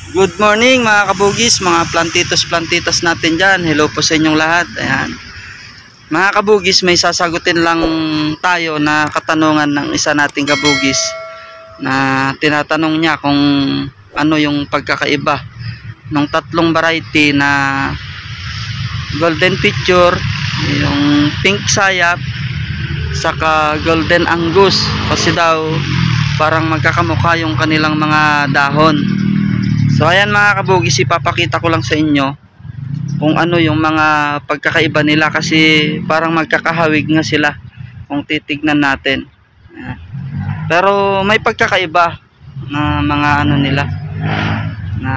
Good morning mga kabugis, mga plantitos natin dyan. Hello po sa inyong lahat. Ayan. Mga kabugis, may sasagutin lang tayo na katanungan ng isa nating kabugis na tinatanong niya kung ano yung pagkakaiba ng tatlong variety na Golden Picture, yung Pink Sayap, saka Golden Angus. Kasi daw parang magkakamukha yung kanilang mga dahon. So ayan mga kabugis, ipapakita ko lang sa inyo kung ano yung mga pagkakaiba nila kasi parang magkakahawig nga sila kung titignan natin. Ayan. Pero may pagkakaiba na mga ano nila na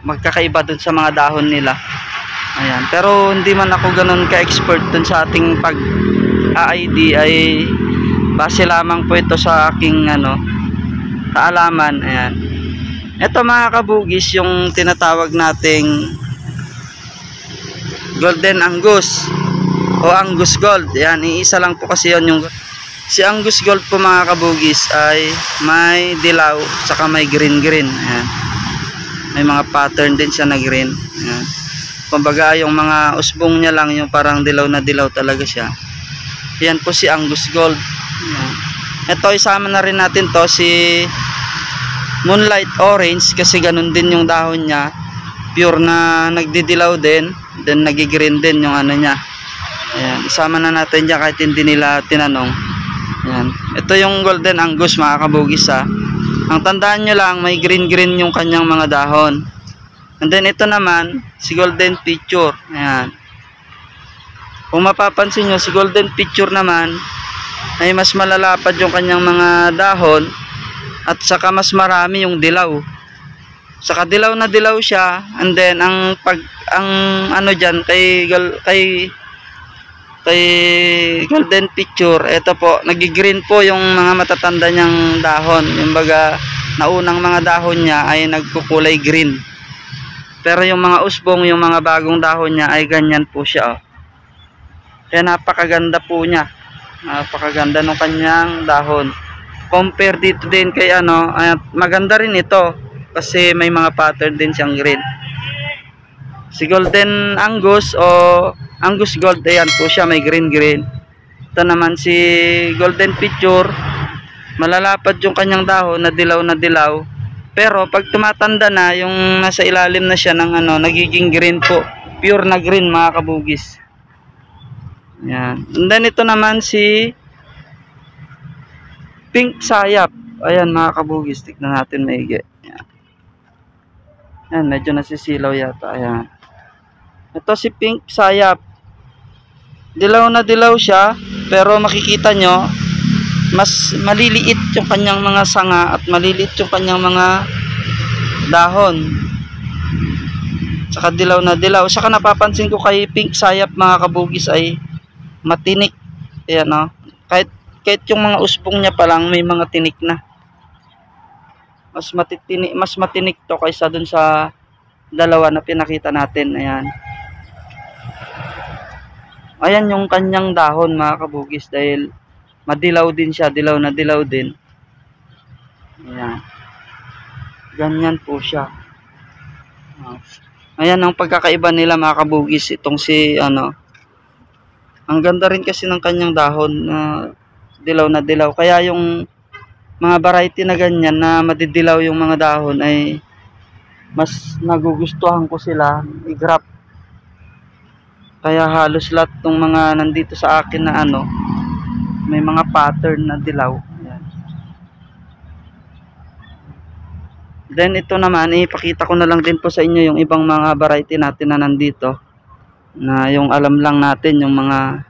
magkakaiba dun sa mga dahon nila. Ayan. Pero hindi man ako ganun ka-expert dun sa ating pag-AID, ay base lamang po ito sa aking kaalaman. Ayan. Ito mga kabugis, yung tinatawag nating Golden Angus o Angus Gold. Yan, iisa lang po kasi yon. Yung si Angus Gold po mga kabugis ay may dilaw saka may green. Ayan. May mga pattern din siya na green. Ayan. Kumbaga yung mga usbong niya lang yung parang dilaw na dilaw talaga siya. Yan po si Angus Gold. Ayan. Ito, isama na rin natin to si Moonlight Orange kasi ganun din yung dahon niya, pure na nagdidilaw din, then nagigreen din yung ano niya. Ayan, isama na natin dyan kahit hindi nila tinanong. Ayan. Ito yung Golden Angus mga kabugis ha. Ang tandaan nyo lang, may green yung kanyang mga dahon. And then ito naman si Golden Picture. Ayan. Kung mapapansin nyo, si Golden Picture naman ay mas malalapad yung kanyang mga dahon at saka mas marami yung dilaw. Saka dilaw na dilaw siya. And then ang ano diyan kay Golden Picture, ito po, nagigreen po yung mga matatanda niyang dahon. Yung baga naunang mga dahon niya ay nagkukulay green. Pero yung mga usbong, yung mga bagong dahon niya ay ganyan po siya. Kaya napakaganda po niya. Napakaganda ng kanyang dahon. Compare dito din kay maganda rin ito kasi may mga pattern din siyang green. Si Golden Angus o Angus Gold, ayan po siya, may green. Ito naman si Golden Picture, malalapad yung kanyang dahon na dilaw. Pero pag tumatanda na, yung nasa ilalim na siya ng nagiging green po. Pure na green mga kabugis. Ayan. And then ito naman si Pink Sayap. Ayan mga kabugis, tignan natin maigi. Ayan, medyo nasisilaw yata. Ayan. Ito si Pink Sayap. Dilaw na dilaw siya, pero makikita nyo mas maliliit yung kanyang mga sanga at maliliit yung kanyang mga dahon. Saka dilaw na dilaw. Saka napapansin ko kay Pink Sayap mga kabugis ay matinik. Ayan kahit yung mga usbong niya pa lang may mga tinik na. Mas matinik to kaysa dun sa dalawa na pinakita natin. Ayan yung kanyang dahon mga kabugis dahil madilaw din siya, dilaw na dilaw din. Ayan. Ganyan po siya. Ayan ang pagkakaiba nila mga kabugis. Itong si ang ganda rin kasi ng kanyang dahon na dilaw na dilaw. Kaya yung mga variety na ganyan na madidilaw yung mga dahon ay mas nagugustuhan ko sila i-grab. Kaya halos lahat ng mga nandito sa akin na may mga pattern na dilaw. Ayan. Then ito naman, ipakita ko na lang din po sa inyo yung ibang mga variety natin na nandito, na yung alam lang natin yung mga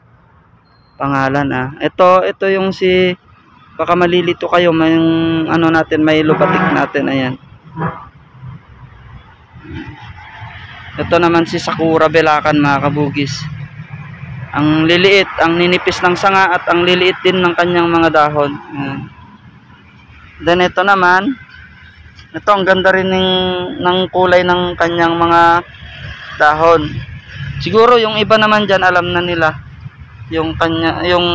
pangalan. Ito yung si, baka malilito kayo, may yung natin, may lupatik natin. Ayan. Ito naman si Sakura Belacan mga kabugis. Ang liliit, ang ninipis ng sanga at ang liliit din ng kanyang mga dahon. Ayan. Then ito naman, ito ang ganda rin ng kulay ng kanyang mga dahon. Siguro yung iba naman dyan alam na nila yung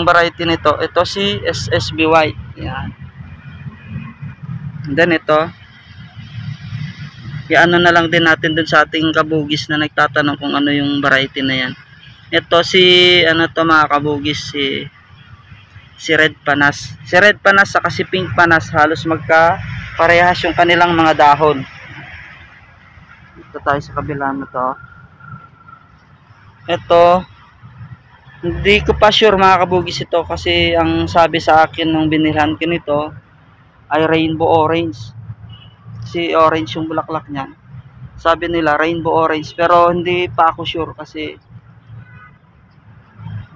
variety nito. Ito si SSB White. Ayan. Then ito i-ano na lang din natin dun sa ating kabugis na nagtatanong kung ano yung variety na yan. Ito si ano to mga kabugis, si Red Panas. Si Red Panas saka si Pink Panas halos magka parehas yung kanilang mga dahon. Ito tayo sa kabila na to. Ito hindi ko pa sure mga kabugis ito kasi ang sabi sa akin nung binilhan ko nito ay rainbow orange. Si orange yung bulaklak niyan. Sabi nila rainbow orange pero hindi pa ako sure kasi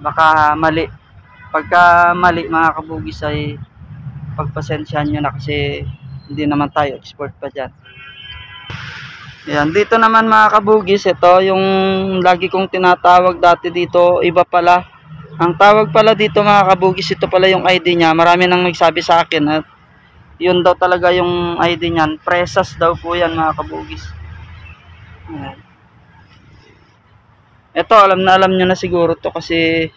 baka mali. Pagka mali mga kabugis ay pagpasensyahan nyo na kasi hindi naman tayo expert pa dyan. Ayan, dito naman mga kabugis, ito yung lagi kong tinatawag dati dito, iba pala. Ang tawag pala dito mga kabugis, ito pala yung ID niya. Marami nang nagsabi sa akin at yun daw talaga yung ID niyan. Presas daw po yan mga kabugis. Ayan. Ito alam nyo na siguro to kasi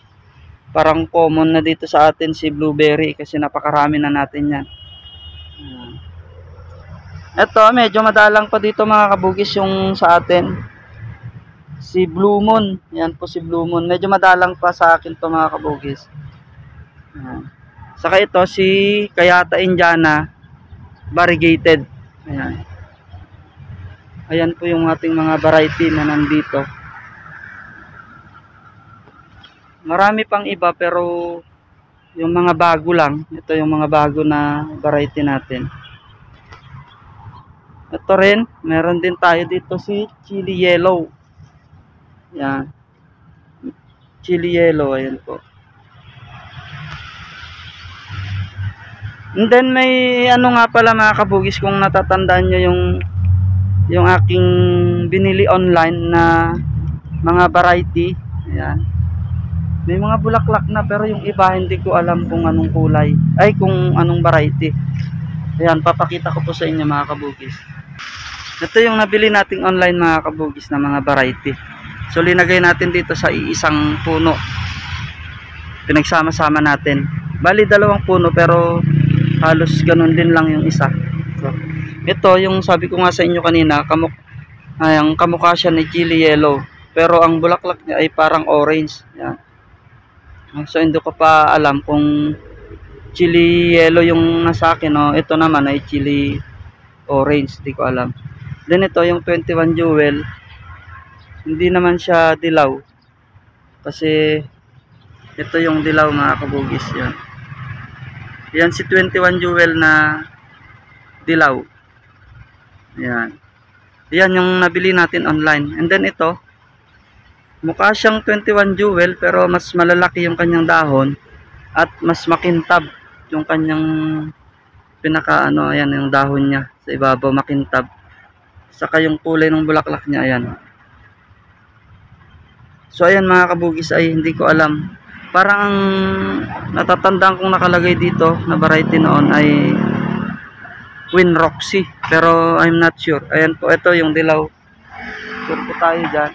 parang common na dito sa atin si blueberry kasi napakarami na natin yan. Ito medyo madalang pa dito mga kabugis yung sa atin. Si Blue Moon. Yan po si Blue Moon. Medyo madalang pa sa akin to mga kabugis. Saka ito si Kayata Indiana variegated. Ayan. Ayan po yung ating mga variety na nandito. Marami pang iba pero yung mga bago lang. Ito yung mga bago na variety natin. Ito rin, meron din tayo dito si Chili Yellow. Yan. Chili Yellow, ayan po. And then may ano nga pala mga kabugis kung natatandaan nyo yung aking binili online na mga variety. Ayan. May mga bulaklak na pero yung iba hindi ko alam kung anong kulay. Ay kung anong variety. Ayan, papakita ko po sa inyo mga kabugis. Ito yung nabili nating online mga kabugis na mga variety. So linagay natin dito sa isang puno. Pinagsama-sama natin. Bali dalawang puno pero halos ganun din lang yung isa. So, ito yung sabi ko nga sa inyo kanina, ang kamukha siya ni Chili Yellow. Pero ang bulaklak niya ay parang orange. Yan. So hindi ko pa alam kung Chili Yellow yung nasa akin. No? Ito naman ay Chili Orange. Hindi ko alam. Then ito yung 21 Jewel. Hindi naman siya dilaw. Kasi ito yung dilaw mga kabugis. Yan. Yan si 21 Jewel na dilaw. Yan. Yan yung nabili natin online. And then ito. Mukha siyang 21 Jewel pero mas malalaki yung kanyang dahon. At mas makintab yung kanyang pinaka ano. Ayan yung dahon niya. Sa ibabaw makintab. Saka yung kulay ng bulaklak niya, ayan. So ayan mga kabugis ay hindi ko alam. Parang ang natatandaan kong nakalagay dito na variety noon ay Queen Roxy. Pero I'm not sure. Ayan po, ito yung dilaw. Sure po tayo dyan.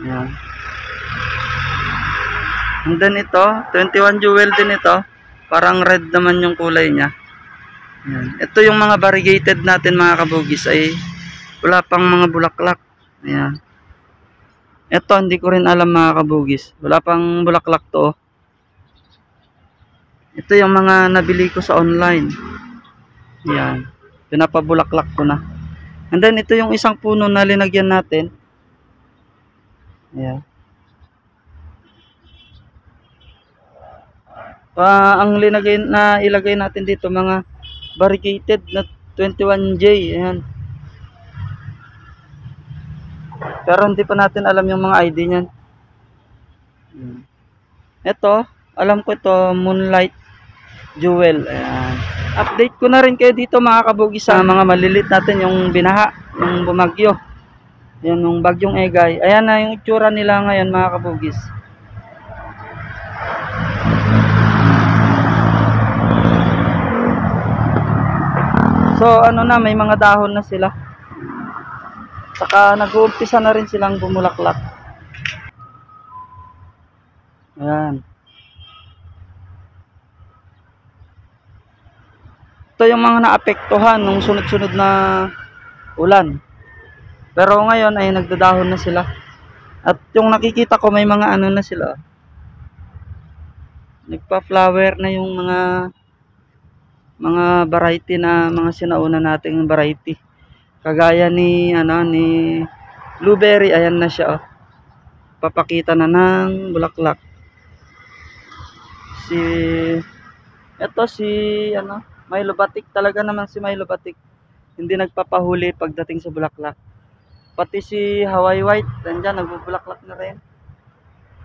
Ayan. And then ito, 21 Jewel din ito. Parang red naman yung kulay niya. Ayan. Ito yung mga variegated natin mga kabugis ay wala pang mga bulaklak. Ayan. Ito hindi ko rin alam mga kabugis. Wala pang bulaklak to. Ito yung mga nabili ko sa online. Ayan. Pinapabulaklak ko na. And then ito yung isang puno na linagyan natin. Ayan. Ang ilagay natin dito mga variegated na 21J. Ayan. Pero hindi pa natin alam yung mga ID niyan. Ito, alam ko ito, Moonlight Jewel. Ayan. Update ko na rin kayo dito mga kabugis sa mga malilit natin yung binaha, yung bumagyo. Yan yung bagyong Egay. Ayan na yung itsura nila ngayon mga kabugis. So ano na, may mga dahon na sila. Saka nag-uumpisa na rin silang bumulaklak. Ayan. Ito yung mga naapektuhan nung sunod-sunod na ulan. Pero ngayon ay nagdadahon na sila. At yung nakikita ko may mga ano na sila. Nagpa-flower na yung mga variety na mga sinauna nating variety. Kagaya ni blueberry, ayan na siya, oh. Papakita na ng bulaklak. Si Milo Batik, talaga naman si Milo Batik. Hindi nagpapahuli pagdating sa bulaklak. Pati si Hawaii White, nandiyan, nagbubulaklak na rin.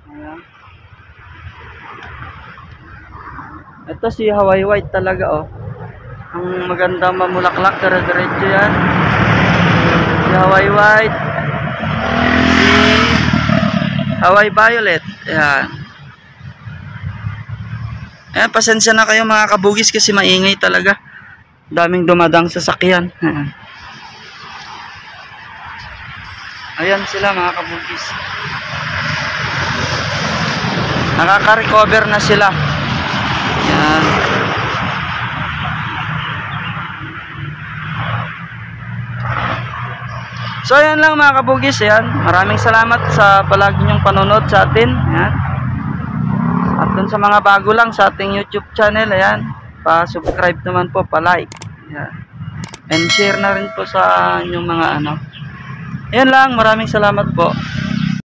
Ayan. Ito si Hawaii White talaga, oh. Ang maganda mamulaklak, dire-diretso yan. Si Hawaii White, si Hawaii Violet. Ayan. Ayan, pasensya na kayo mga kabugis kasi maingay talaga. Daming dumadang sasakyan. Ayan sila mga kabugis. Nakaka-recover na sila. Ayan. So ayan lang mga kabugis. Ayan. Maraming salamat sa palagi niyong panonood sa atin. Ayan. At dun sa mga bago lang sa ating YouTube channel, ayan, pa-subscribe naman po, pa-like. Ayan. And share na rin po sa inyong mga Ayan lang, maraming salamat po.